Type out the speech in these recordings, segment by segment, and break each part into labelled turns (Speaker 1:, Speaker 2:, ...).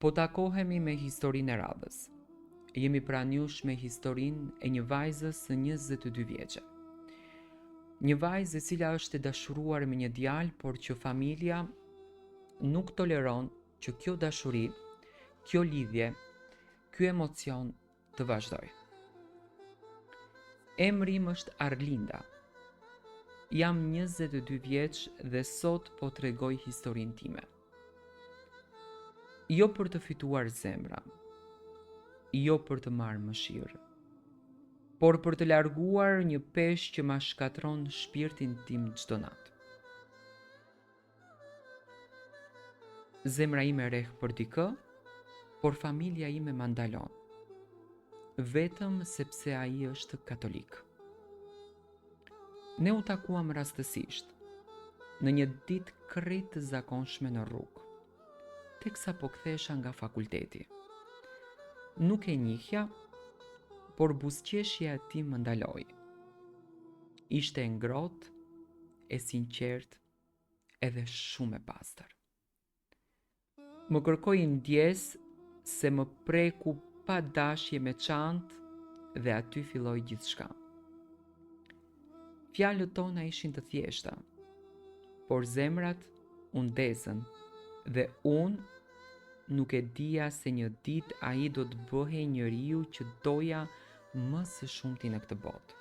Speaker 1: Po takohemi me historinë e radhës. Jemi pranë jush me historinë e një vajzës së 22 vjeçe. Një vajzë e cila është e dashuruar me një djalë, por që familja nuk toleron që kjo dashuri, kjo lidhje, ky emocion të vazhdojë. Emri im është Arlinda. Jam 22 vjeç dhe sot po t'rregoj historinë time. Jo për të fituar zemra, jo për të marrë mëshirë, por për të larguar një peshë që ma shkatron shpirtin tim çdo natë. Zemra ime rreh për dikë, por familja ime ma ndalon, vetëm sepse ai është katolik. Ne u takuam rastësisht, në një ditë krejt të zakonshme në rrugë, teksa po kthesha nga fakulteti. Nuk e njihja, por buzëqeshja e tij më ndaloi. Ishte ngrohtë, e sinqertë, edhe shumë e pastër. Më kërkoi ndjes se më preku pa dashje me çantë dhe aty filloi gjithçka. Fjalët tona ishin të thjeshta, por zemrat u ndezën dhe unë nuk e dija se një ditë ai do të bëhej njeriu që doja më së shumti në këtë botë.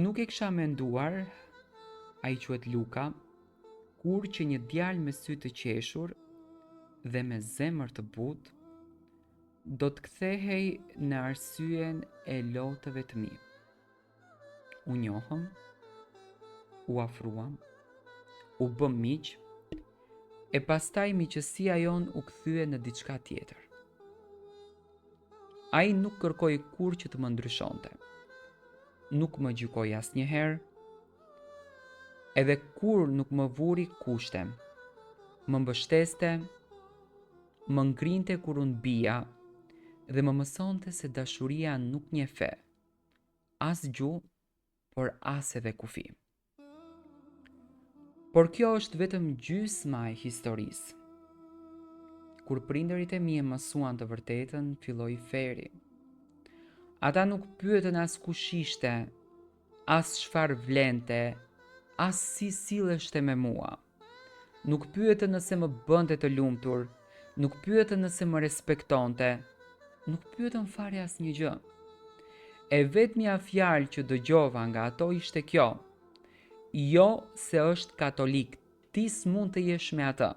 Speaker 1: Nuk e kisha menduar, ai quhet Luka, kur që një djalë me sy të qeshur dhe me zemër të butë do të kthehej në arsyen e lotëve të mi. U njohëm, u afruam, u bëm miq, e pastaj miqësia jon u kthye në diçka tjetër. Ai nuk kërkoi kur që të më ndryshonte. Nuk më gjykoi asnjëherë, edhe kur nuk më vuri kushte. Më mbështeste, më ngrinte kur unë bija dhe më mësonte se dashuria nuk njeh fe, as gjuhë, por as edhe kufi. Por kjo është vetëm gjysma e historisë. Kur prindërit e mi e mësuan të vërtetën, filloi feri. Ata nuk pyetën as kush ishte, as çfarë vlente, as si silleshte me mua. Nuk pyetën nëse më bënte të lumtur, nuk pyetën nëse më respektonte, nuk pyetën fare asnjë gjë. E vetmja fjalë që dëgjova nga ato ishte kjo: jo se është katolik, ti s'mund të jesh me atë.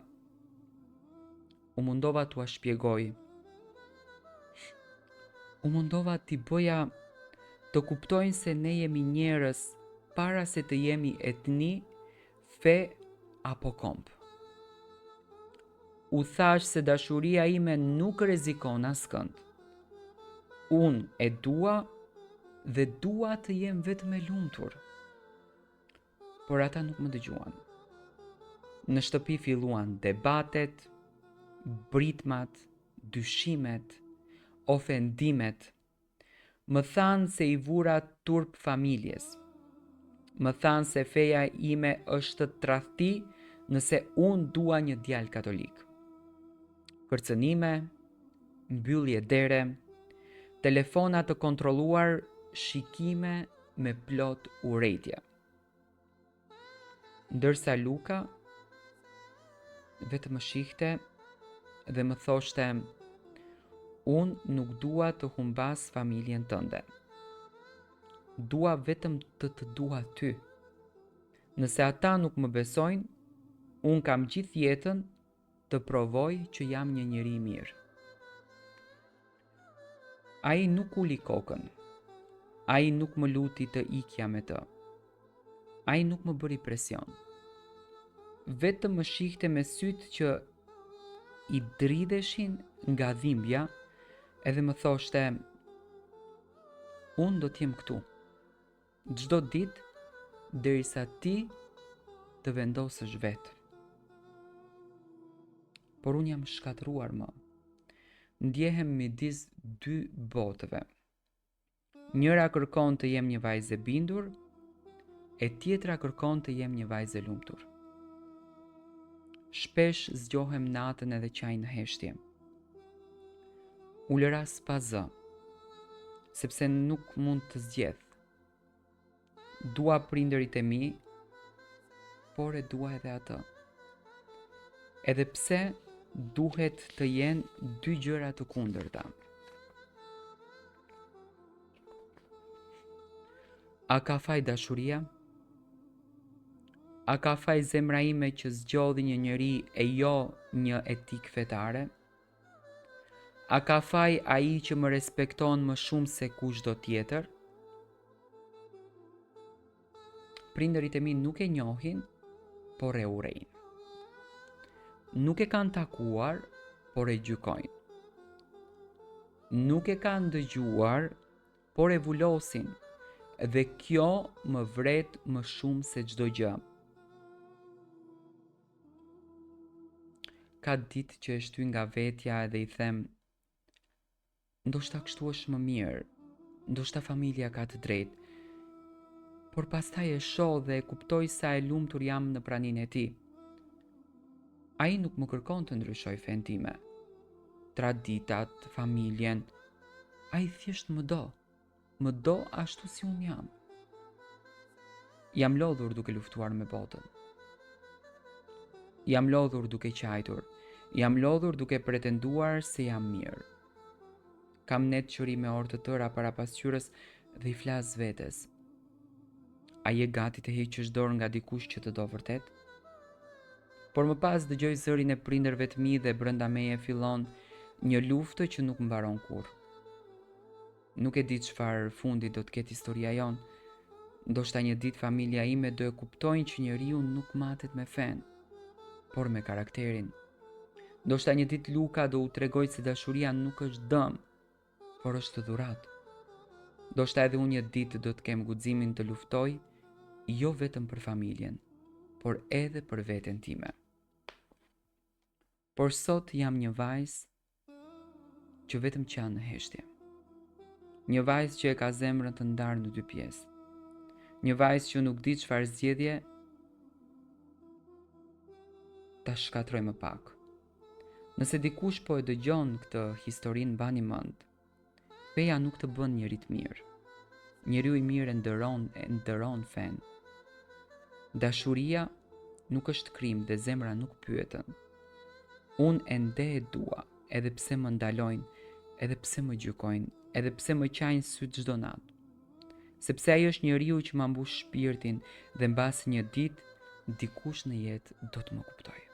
Speaker 1: U mundova t'ua shpjegoj. U mundova t'i bëja të kuptojnë se ne jemi njerëz para se të jemi etni, fe apo komp. U thash se dashuria ime nuk rrezikon askënd. Unë e dua dhe dua të jem vetëm e lumtur. Por ata nuk më dëgjuan. Në shtëpi filluan debatet, britmat, dyshimet, ofendimet. Më thanë se i vura turp familjes. Më thanë se feja ime është tradhti nëse unë dua një djalë katolik. Kërcënime, mbyllje dere, telefona të kontrolluar, shikime me plot urrejtje. Ndërsa Luka vetëm më shihte dhe më thoshte: unë nuk dua të humbas familjen tënde. Dua vetëm të dua ty. Nëse ata nuk më besojnë, unë kam gjithë jetën të provoj që jam një njeri i mirë. Ai nuk uli kokën. Ai nuk më luti të ikja me të. Ai nuk më bëri presion. Vetëm më shihte me sytë që i dridheshin nga dhimbja edhe më thoshte: unë do t'jem këtu çdo ditë derisa ti të vendosësh vetë. Por unë jam shkatëruar më. Ndjehem midis dy botëve. Njëra kërkon të jem një vajzë e bindur, e tjetra kërkon të jem një vajzë e lumtur. Shpesh zgjohem natën edhe qaj në heshtje. U lëra pa zë, sepse nuk mund të zgjedh. Dua prindërit e mi, por e dua edhe atë. Edhe pse duhet të jenë dy gjëra të kundërta. A ka faj dashuria? A ka faj zemra ime që zgjodhi një njeri e jo një etik fetare? A ka faj ai që më respekton më shumë se kushdo tjetër? Prindërit e mi nuk e njohin, por e urejnë. Nuk e kanë takuar, por e gjykojnë. Nuk e kanë dëgjuar, por e vulosin, dhe kjo më vret më shumë se çdo gjë. Ka ditë që e shty nga vetja edhe i them, ndoshta kështu është më mirë, ndoshta familja ka të drejtë, por pastaj e shoh dhe e kuptoj sa e lumtur jam në praninë e tij. Ai nuk më kërkon të ndryshoj fen time, traditat, familjen. Ai thjesht më do ashtu si unë jam. Jam lodhur duke luftuar me botën. Jam lodhur duke qajtur. Jam lodhur duke pretenduar se jam mirë. Kam net qëri me orë të tëra para pasqyrës dhe i flas vetes. A je gati të heqësh dorë nga dikush që të do vërtet? Por më pas dëgjoj zërin e prindërve të mi dhe brenda meje fillon një luftë që nuk mbaron kurrë. Nuk e di çfarë fundi do të ketë historia jonë. Ndoshta një ditë familja ime do e kuptojnë që njeriu nuk matet me fen, por me karakterin. Ndoshta një ditë Luka do u tregoj se dashuria nuk është dëm, por është dhuratë. Ndoshta edhe unë një ditë do të kem guximin të luftoj, jo vetëm për familjen, por edhe për veten time. Por sot jam një vajzë që vetëm qanë në heshtje. Një vajzë që e ka zemrën të ndarë në dy pjesë. Një vajzë që nuk di çfarë zgjedhje ta shkatroj më pak. Nëse dikush po e dëgjon këtë historinë, bani mend. Feja nuk të bën njeri të mirë. Njeriu i mirë e ndëron fen. Dashuria nuk është krim dhe zemra nuk pyeten. Unë ende e dua, edhe pse më ndalojnë, edhe pse më gjykojnë, edhe pse më qajnë sy çdo natë. Sepse ai është njeriu që ma mbush shpirtin dhe mbas një ditë dikush në jetë do të më kuptojë.